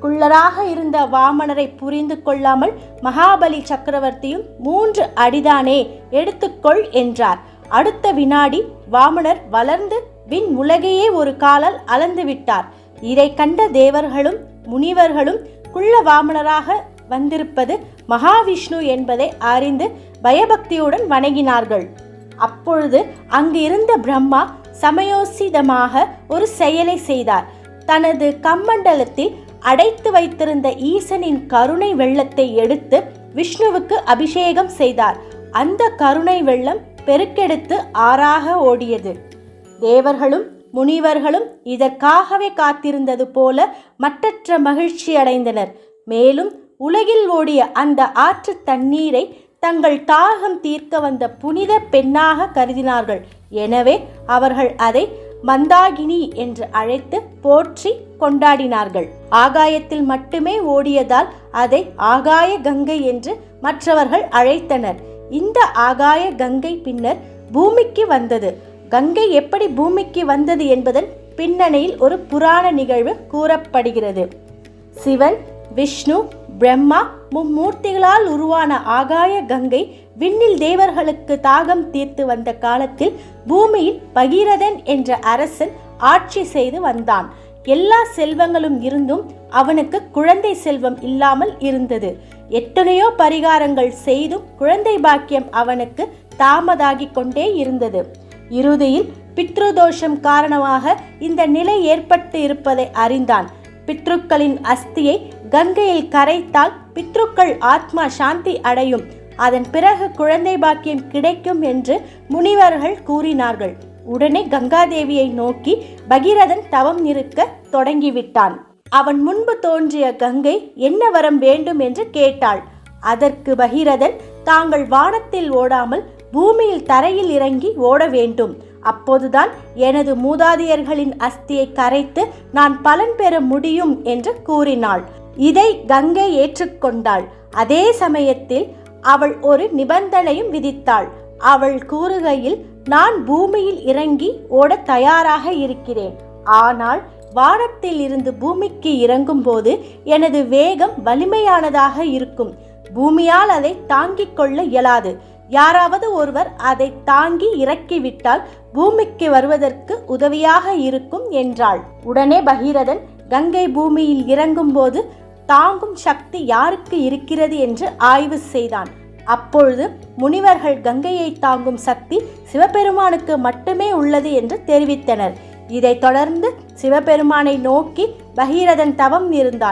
குள்ளராக இருந்த வாமனரை புரிந்து கொள்ளாமல் மகாபலி சக்கரவர்த்தியும் 3 அடிதானே எடுத்துக்கொள் என்றார். அடுத்த வினாடி வாமனர் வளர்ந்து விண் உலகையே ஒரு காலால் அளந்து விட்டார். இதை கண்ட தேவர்களும் முனிவர்களும் குள்ள வாமனராக வந்திருப்பது மகாவிஷ்ணு என்பதை அறிந்து பயபக்தியுடன் வணங்கினார்கள். அப்பொழுது அங்கு இருந்த பிரம்மா சமயோசிதமாக ஒரு செயலை செய்தார். தனது கம்மண்டலத்தில் அடைத்து வைத்திருந்த ஈசனின் கருணை வெள்ளத்தை எடுத்து விஷ்ணுவுக்கு அபிஷேகம் செய்தார். அந்த கருணை வெள்ளம் பெருக்கெடுத்து ஆறாக ஓடியது. தேவர்களும் முனிவர்களும் இதற்காகவே காத்திருந்தது போல மற்றற்ற மகிழ்ச்சி அடைந்தனர். மேலும் உலகில் ஓடிய அந்த ஆற்று தண்ணீரை தங்கள் தாகம் தீர்க்க வந்த புனித பெண்ணாக கருதினார்கள். எனவே அவர்கள் அதை மந்தாகினி என்று அழைத்து போற்றி கொண்டாடினார்கள். ஆகாயத்தில் மட்டுமே ஓடியதால் அதை ஆகாய கங்கை என்று மற்றவர்கள் அழைத்தனர். இந்த ஆகாய கங்கை பின்னர் பூமிக்கு வந்தது. கங்கை எப்படி பூமிக்கு வந்தது என்பதன் பின்னணியில் ஒரு புராண நிகழ்வு கூறப்படுகிறது. சிவன், விஷ்ணு, பிரம்மா மும்மூர்த்திகளால் உருவான ஆகாய கங்கை விண்ணில் தேவர்களுக்கு தாகம் தீர்த்து வந்த காலத்தில் பூமியில் பகீரதன் என்ற அரசன் ஆட்சி செய்து வந்தான். எல்லா செல்வங்களும் இருந்தும் அவனுக்கு குழந்தை செல்வம் இல்லாமல் இருந்தது. எத்தனையோ பரிகாரங்கள் செய்தும் குழந்தை பாக்கியம் அவனுக்கு தாமதாகி கொண்டே இருந்தது. இறுதியில் பித்ருதோஷம் காரணமாக இந்த நிலை ஏற்பட்டு இருப்பதை அறிந்தான். பித்ருக்களின் அஸ்தியை கங்கையில் கரைத்தால் பித்ருக்கள் ஆத்மா சாந்தி அடையும், அதன் பிறகு குழந்தை பாக்கியம் கிடைக்கும் என்று முனிவர்கள் கூறினார்கள். உடனே கங்காதேவியை நோக்கி பகீரதன் தவம் இருக்க தொடங்கிவிட்டான். அவன் முன்பு தோன்றிய கங்கை என்ன வரம் வேண்டும் என்று கேட்டாள். அதற்கு பகீரதன், தாங்கள் வானத்தில் ஓடாமல் பூமியில் தரையில் இறங்கி ஓட வேண்டும். அப்போதுதான் எனது மூதாதையர்களின் அஸ்தியை கரைத்து நான் பலன் பெற முடியும் என்று கூறினாள். இதை கங்கை ஏற்றுக்கொண்டாள். அதே சமயத்தில் அவள் ஒரு நிபந்தனையும் விதித்தாள். அவள் கூறுகையில், நான் பூமியில் இறங்கி ஓட தயாராக இருக்கிறேன். ஆனால் வானத்தில் இருந்து பூமிக்கு இறங்கும் போது எனது வேகம் வலிமையானதாக இருக்கும். பூமியால் அதை தாங்கிக் கொள்ள இயலாது. யாராவது ஒருவர் அதை தாங்கி இறக்கிவிட்டால் பூமிக்கு வருவதற்கு உதவியாக இருக்கும் என்றாள். உடனே பகீரதன் கங்கை பூமியில் இறங்கும் போது தாங்கும் சக்தி யாருக்கு இருக்கிறது என்று ஆய்வு செய்தான். அப்பொழுது முனிவர்கள் கங்கையை தாங்கும் சக்தி சிவபெருமானுக்கு மட்டுமே உள்ளது என்று தெரிவித்தனர். இதைத் தொடர்ந்து சிவபெருமானை நோக்கி பகீரதன் தவம் இருந்தான்.